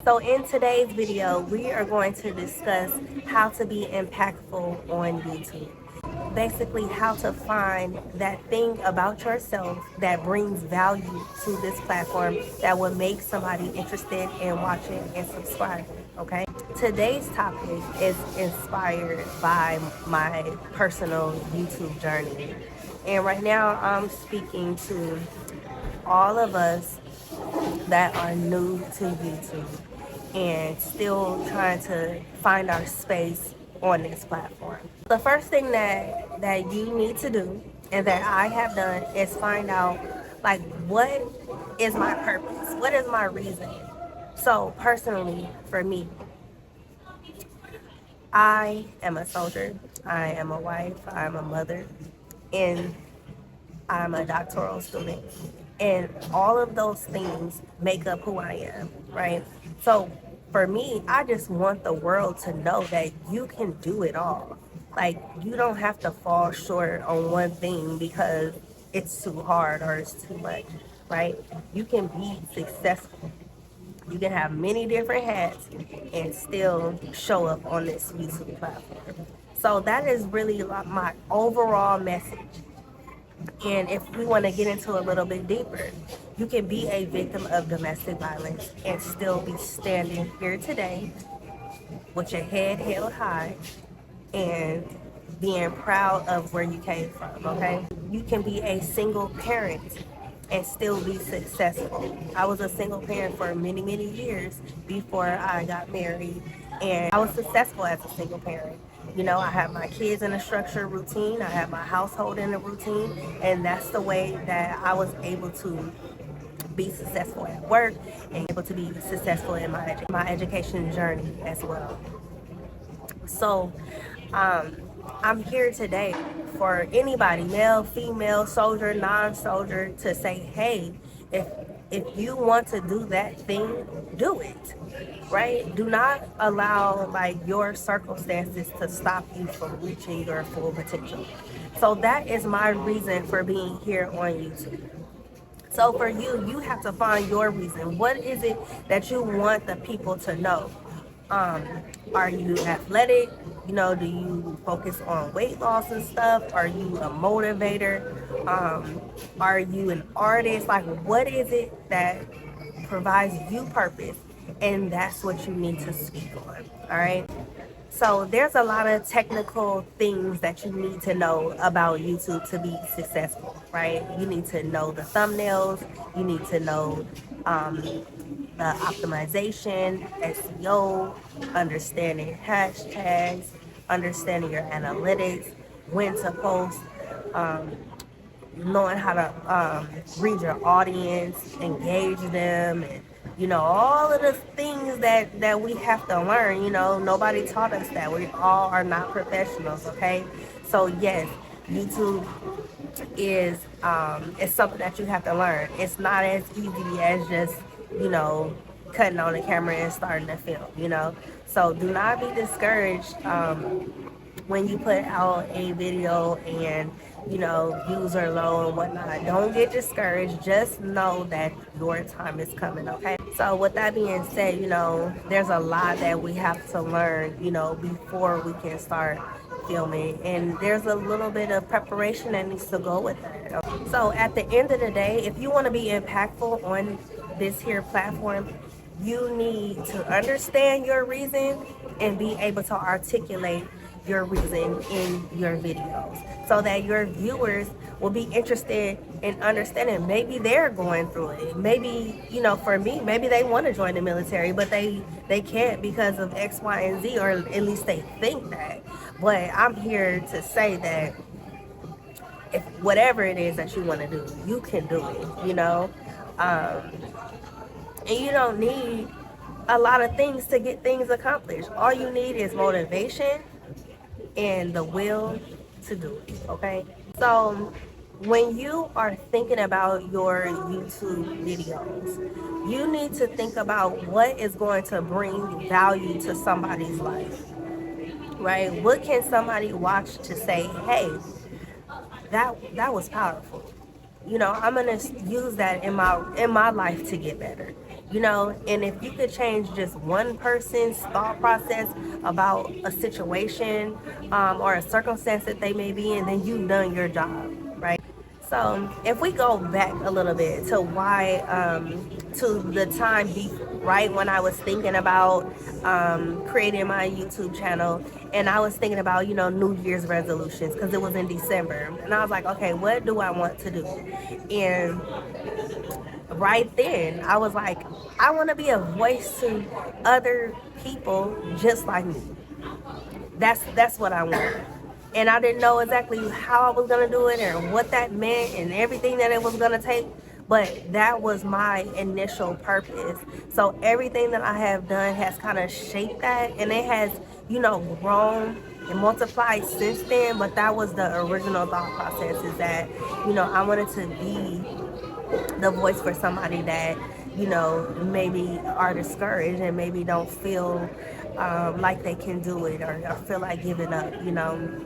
So in today's video, we are going to discuss how to be impactful on YouTube. Basically, how to find that thing about yourself that brings value to this platform that will make somebody interested in watching and subscribing, okay? Today's topic is inspired by my personal YouTube journey. And right now I'm speaking to all of us that are new to YouTube and still trying to find our space on this platform. The first thing that you need to do, and that I have done, is find out, like, what is my purpose? What is my reason? So personally, for me, I am a soldier, I am a wife, I'm a mother, and I'm a doctoral student. And all of those things make up who I am, right? So for me, I just want the world to know that you can do it all. Like, you don't have to fall short on one thing because it's too hard or it's too much, right? You can be successful. You can have many different hats and still show up on this YouTube platform. So that is really like my overall message. And if we want to get into a little bit deeper, you can be a victim of domestic violence and still be standing here today with your head held high and being proud of where you came from, okay? You can be a single parent and still be successful. I was a single parent for many, many years before I got married, and I was successful as a single parent. You know, I have my kids in a structured routine, I have my household in a routine, and that's the way that I was able to be successful at work and able to be successful in my education journey as well. So I'm here today for anybody, male, female, soldier, non-soldier, to say, hey, if you want to do that thing, do it, right? Do not allow like your circumstances to stop you from reaching your full potential. So that is my reason for being here on YouTube. So for you, you have to find your reason. What is it that you want the people to know? Are you athletic? You know, do you focus on weight loss and stuff? Are you a motivator? Are you an artist? Like, what is it that provides you purpose? And that's what you need to speak on, all right? So there's a lot of technical things that you need to know about YouTube to be successful, right? You need to know the thumbnails. You need to know the optimization, SEO, understanding hashtags, understanding your analytics, when to post, knowing how to read your audience, engage them, and you know, all of the things that we have to learn. You know, nobody taught us that. We all are not professionals, okay? So yes, YouTube is something that you have to learn. It's not as easy as just, you know, cutting on the camera and starting to film, you know. So do not be discouraged when you put out a video and, you know, views are low and whatnot. Don't get discouraged. Just know that your time is coming, okay? So with that being said, you know, there's a lot that we have to learn, you know, before we can start filming, and there's a little bit of preparation that needs to go with that. So at the end of the day, if you want to be impactful on this here platform, you need to understand your reason and be able to articulate your reason in your videos so that your viewers will be interested in understanding. Maybe they're going through it. Maybe, you know, for me, maybe they want to join the military, but they can't because of X, Y, and Z, or at least they think that. But I'm here to say that if whatever it is that you want to do, you can do it, you know. And you don't need a lot of things to get things accomplished. All you need is motivation and the will to do it, okay? So when you are thinking about your YouTube videos, you need to think about what is going to bring value to somebody's life, right? What can somebody watch to say, hey, that was powerful. You know, I'm gonna use that in my life to get better. you know. And if you could change just one person's thought process about a situation, or a circumstance that they may be in, then you've done your job, right? So if we go back a little bit to why, to the right when I was thinking about creating my YouTube channel, and I was thinking about, you know, New Year's resolutions, because it was in December, and I was like, okay, what do I want to do? And right then I was like, I want to be a voice to other people just like me. That's what I want. And I didn't know exactly how I was gonna do it and what that meant and everything that it was gonna take, but that was my initial purpose. So everything that I have done has kind of shaped that, and it has, you know, grown and multiplied since then. But that was the original thought process, is that, you know, I wanted to be the voice for somebody that, you know, maybe are discouraged and maybe don't feel like they can do it, or feel like giving up, you know.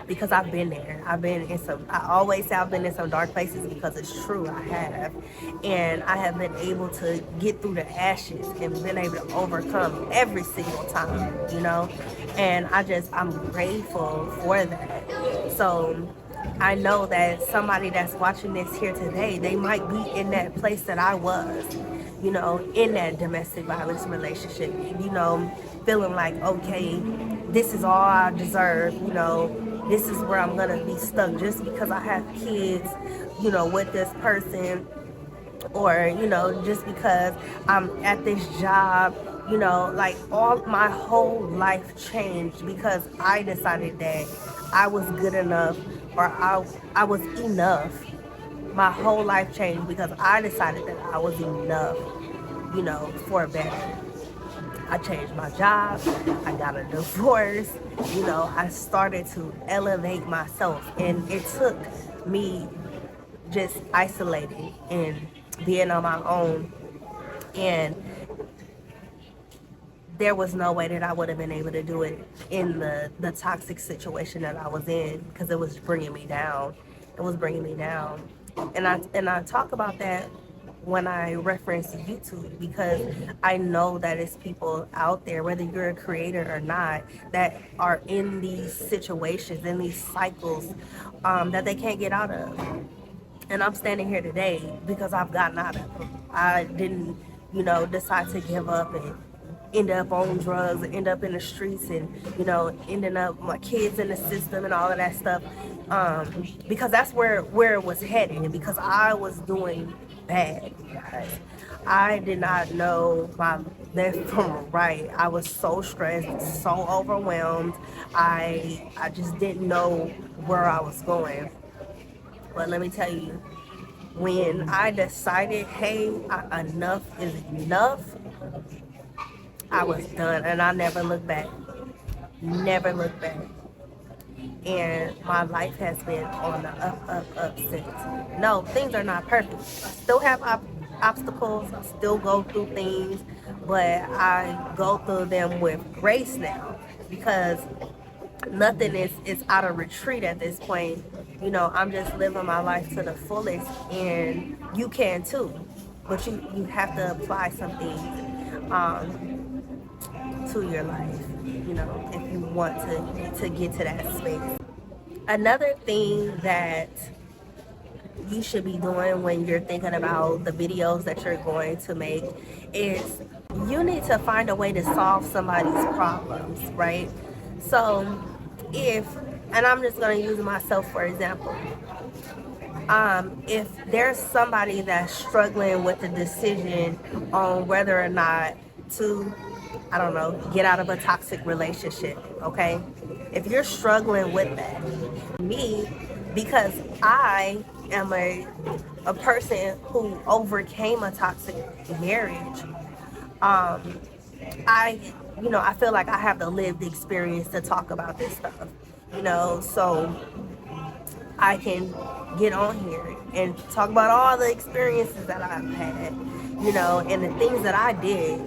Because I've been there. I always say I've been in some dark places, because it's true, I have. And I have been able to get through the ashes and been able to overcome every single time, you know. And I'm grateful for that. So I know that somebody that's watching this here today, they might be in that place that I was, you know, in that domestic violence relationship, you know, feeling like, okay, this is all I deserve, you know, this is where I'm gonna be stuck just because I have kids, you know, with this person, or, you know, just because I'm at this job, you know, like all my whole life changed because I decided that I was good enough, or I was enough. My whole life changed because I decided that I was enough, you know, for better. I changed my job, I got a divorce, you know, I started to elevate myself, and it took me just isolating and being on my own, and there was no way that I would have been able to do it in the toxic situation that I was in, because it was bringing me down. It was bringing me down. And I talk about that when I reference YouTube, because I know that it's people out there, whether you're a creator or not, that are in these situations, in these cycles, that they can't get out of. And I'm standing here today because I've gotten out of them. I didn't, you know, decide to give up and end up on drugs, end up in the streets, and, you know, ending up my kids in the system and all of that stuff, because that's where it was headed, and because I was doing bad, guys. I did not know my left from right. I was so stressed, so overwhelmed. I just didn't know where I was going. But let me tell you, when I decided, hey, enough is enough, I was done, and I never looked back. Never looked back. And my life has been on the up since. No, things are not perfect. Still have obstacles, I still go through things, but I go through them with grace now, because nothing is out of retreat at this point. You know, I'm just living my life to the fullest, and you can too. But you have to apply some things to your life, you know, if you want to get to that space. Another thing that you should be doing when you're thinking about the videos that you're going to make is you need to find a way to solve somebody's problems, right? So and I'm just going to use myself for example, if there's somebody that's struggling with the decision on whether or not to, I don't know, get out of a toxic relationship, okay? If you're struggling with that, me, because I am a person who overcame a toxic marriage, I feel like I have the lived experience to talk about this stuff, you know, so I can get on here and talk about all the experiences that I've had, you know, and the things that I did,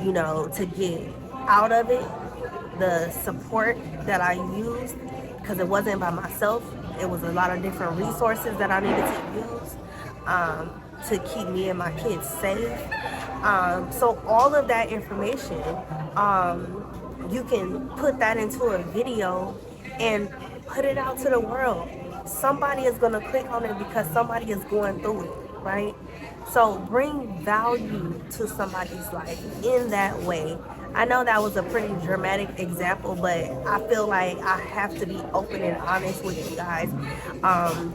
you know, to get out of it, the support that I used, because it wasn't by myself. It was a lot of different resources that I needed to use to keep me and my kids safe. So all of that information, you can put that into a video and put it out to the world. Somebody is going to click on it because somebody is going through it, right? So bring value to somebody's life in that way. I know that was a pretty dramatic example, but I feel like I have to be open and honest with you guys,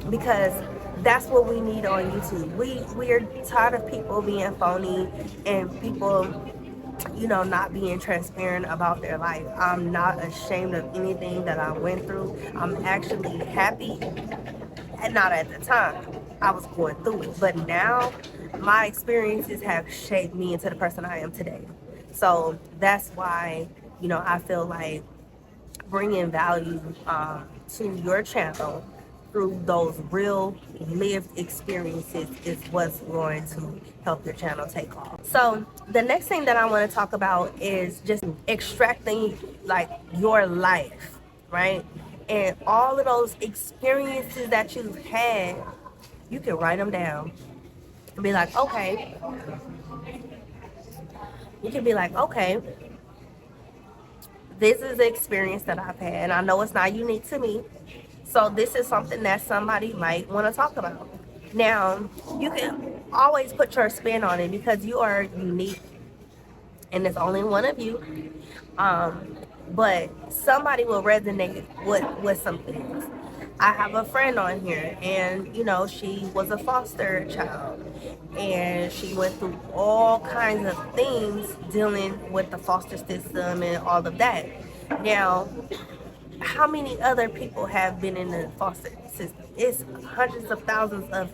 because that's what we need on YouTube. We are tired of people being phony and people, not being transparent about their life. I'm not ashamed of anything that I went through. I'm actually happy, and not at the time. I was going through it, but now my experiences have shaped me into the person I am today. So that's why, I feel like bringing value to your channel through those real lived experiences is what's going to help your channel take off. So the next thing that I want to talk about is just extracting like your life, right? And all of those experiences that you've had, you can write them down and be like, okay, you can be like, okay, this is the experience that I've had. And I know it's not unique to me. So this is something that somebody might want to talk about. Now, you can always put your spin on it because you are unique and there's only one of you. But somebody will resonate with some things. I have a friend on here, and she was a foster child, and she went through all kinds of things dealing with the foster system and all of that. Now, how many other people have been in the foster system? It's hundreds of thousands of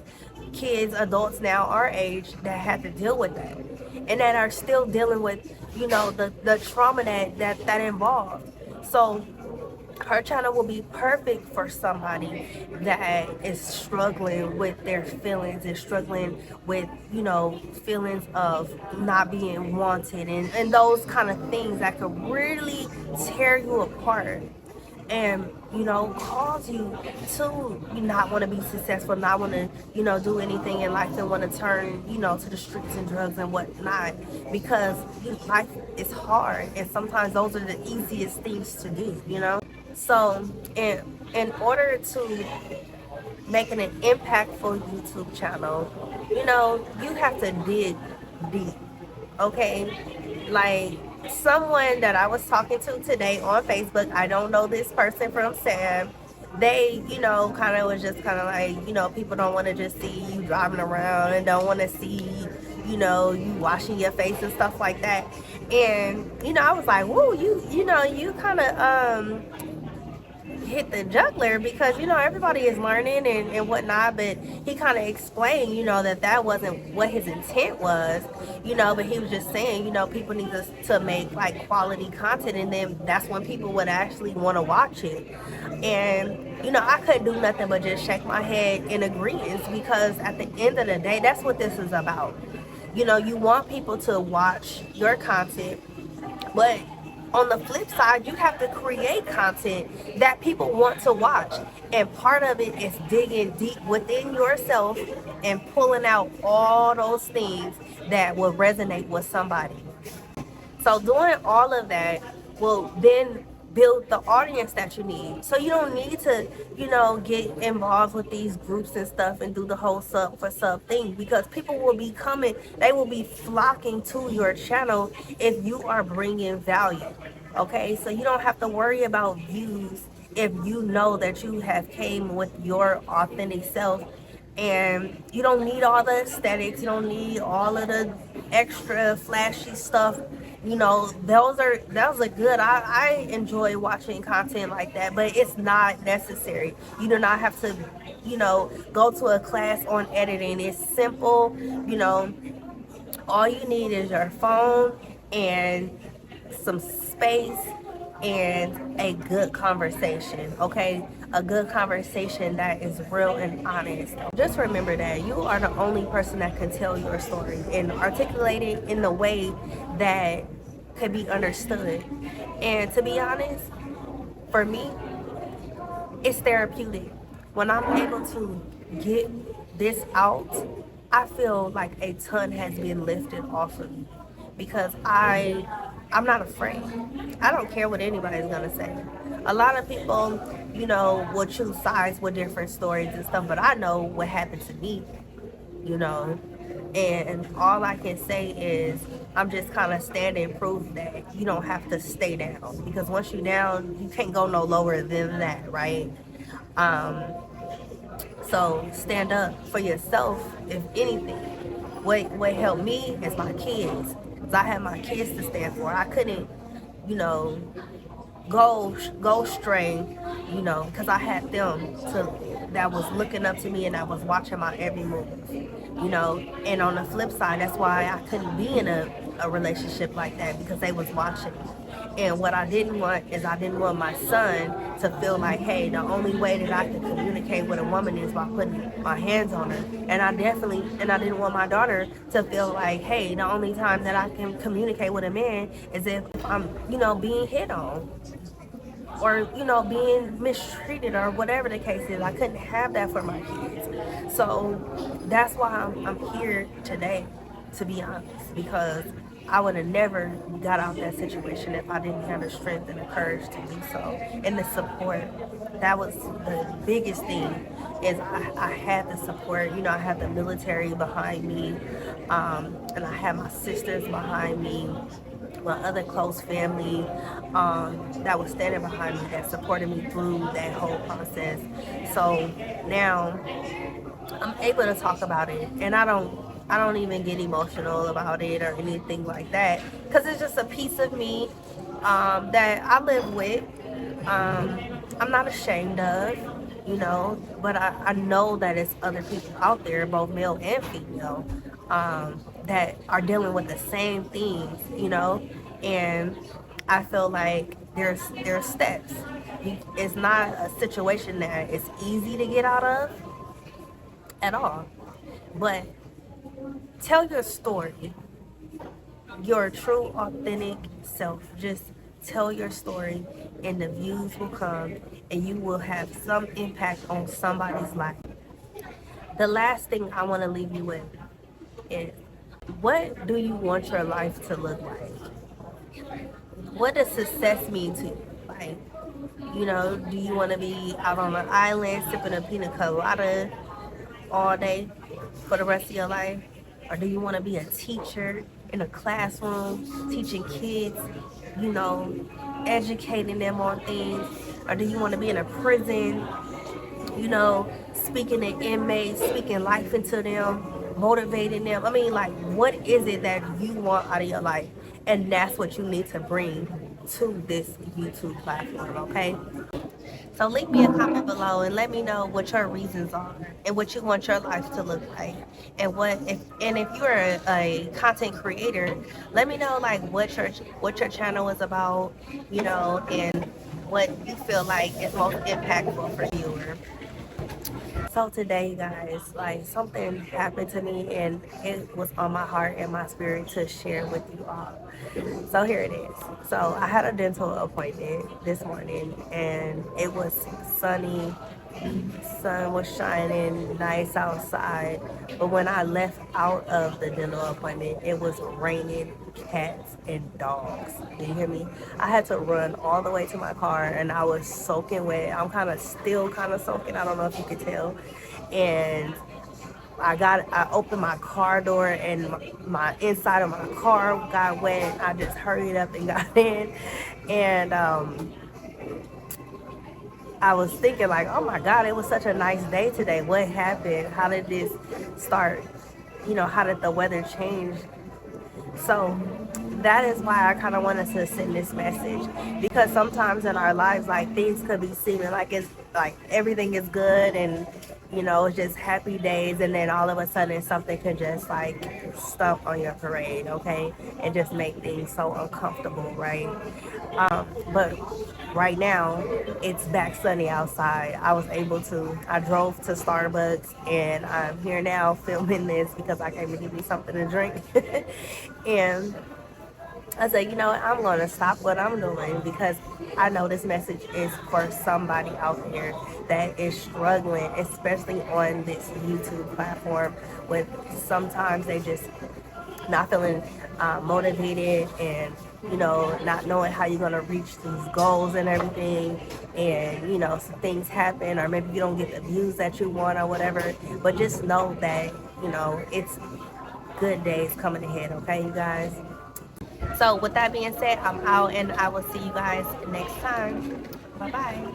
kids, adults now our age, that had to deal with that, and that are still dealing with the trauma that involved. So her channel will be perfect for somebody that is struggling with their feelings and struggling with feelings of not being wanted and those kind of things that could really tear you apart and cause you to not want to be successful, not want to do anything in life, and want to turn to the streets and drugs and whatnot, because life is hard and sometimes those are the easiest things to do. So in order to make an impactful YouTube channel, you have to dig deep, okay? Like someone that I was talking to today on Facebook, I don't know this person from Sam. They, kind of was just kind of like, people don't want to just see you driving around and don't want to see, you washing your face and stuff like that. And, I was like, whoa, you kind of, hit the juggler, because everybody is learning and whatnot, but he kind of explained that wasn't what his intent was, but he was just saying people need to make like quality content, and then that's when people would actually want to watch it. And I couldn't do nothing but just shake my head in agreement, because at the end of the day, that's what this is about. You want people to watch your content, but on the flip side, you have to create content that people want to watch. And part of it is digging deep within yourself and pulling out all those things that will resonate with somebody. So doing all of that will then build the audience that you need. So you don't need to, get involved with these groups and stuff and do the whole sub for sub thing, because people will be coming, they will be flocking to your channel if you are bringing value. Okay, so you don't have to worry about views if you know that you have came with your authentic self, and you don't need all the aesthetics, you don't need all of the extra flashy stuff. Those are good. I enjoy watching content like that, but it's not necessary. You do not have to, go to a class on editing. It's simple. All you need is your phone and some space and a good conversation, okay? A good conversation that is real and honest. Just remember that you are the only person that can tell your story and articulate it in the way that could be understood. And to be honest, for me, it's therapeutic. When I'm able to get this out I feel like a ton has been lifted off of me because I'm not afraid. I don't care what anybody's gonna say. A lot of people, will choose sides with different stories and stuff, but I know what happened to me, you know. And all I can say is I'm just kind of standing proof that you don't have to stay down, because once you're down, you can't go no lower than that, right? Um, so stand up for yourself, if anything. What helped me is my kids. 'Cause I had my kids to stand for. I couldn't, you know, go stray, because I had them to that was looking up to me and that was watching my every move, And on the flip side, that's why I couldn't be in a relationship like that, because they was watching me. And what I didn't want is, I didn't want my son to feel like, hey, the only way that I can communicate with a woman is by putting my hands on her. And I didn't want my daughter to feel like, hey, the only time that I can communicate with a man is if I'm, being hit on, or being mistreated, or whatever the case is. I couldn't have that for my kids. So that's why I'm here today, to be honest, because I would have never got out that situation if I didn't have the strength and the courage to do so, and the support. That was the biggest thing, is I had the support. I had the military behind me, and I had my sisters behind me, my other close family, that was standing behind me, that supported me through that whole process. So now I'm able to talk about it, and I don't even get emotional about it or anything like that, because it's just a piece of me, that I live with. I'm not ashamed of, but I know that it's other people out there, both male and female, that are dealing with the same things, and I feel like there's steps. It's not a situation that is easy to get out of at all, but tell your story, your true, authentic self. Just tell your story, and the views will come, and you will have some impact on somebody's life. The last thing I want to leave you with is, what do you want your life to look like? What does success mean to you? Like, do you want to be out on an island sipping a pina colada all day for the rest of your life? Or do you want to be a teacher in a classroom, teaching kids, educating them on things? Or do you want to be in a prison, speaking to inmates, speaking life into them, motivating them? I mean, like, what is it that you want out of your life? And that's what you need to bring to this YouTube platform, okay? So leave me a comment below and let me know what your reasons are and what you want your life to look like. And if you're a content creator, let me know like what your channel is about, and what you feel like is most impactful for the viewer. So today, guys, like, something happened to me, and it was on my heart and my spirit to share with you all. So here it is. So I had a dental appointment this morning, and it was sunny. Sun was shining, nice outside. But when I left out of the dental appointment, it was raining cats and dogs. Do you hear me? I had to run all the way to my car, and I was soaking wet. I'm still kind of soaking. I don't know if you could tell. And I opened my car door, and my inside of my car got wet. I just hurried up and got in, and I was thinking like, oh my God, it was such a nice day today. What happened? How did this start? How did the weather change? So that is why I kind of wanted to send this message, because sometimes in our lives, like, things could be seeming like it's like everything is good, and it's just happy days, and then all of a sudden something could just like stomp on your parade, okay, and just make things so uncomfortable, right? But right now it's back sunny outside. I drove to Starbucks, and I'm here now filming this because I came to give me something to drink. And I said, you know what, I'm going to stop what I'm doing because I know this message is for somebody out there that is struggling, especially on this YouTube platform, with sometimes they just not feeling motivated, and not knowing how you're going to reach these goals and everything, and some things happen, or maybe you don't get the views that you want or whatever. But just know that it's good days coming ahead, okay, you guys? So with that being said, I'm out, and I will see you guys next time. Bye bye.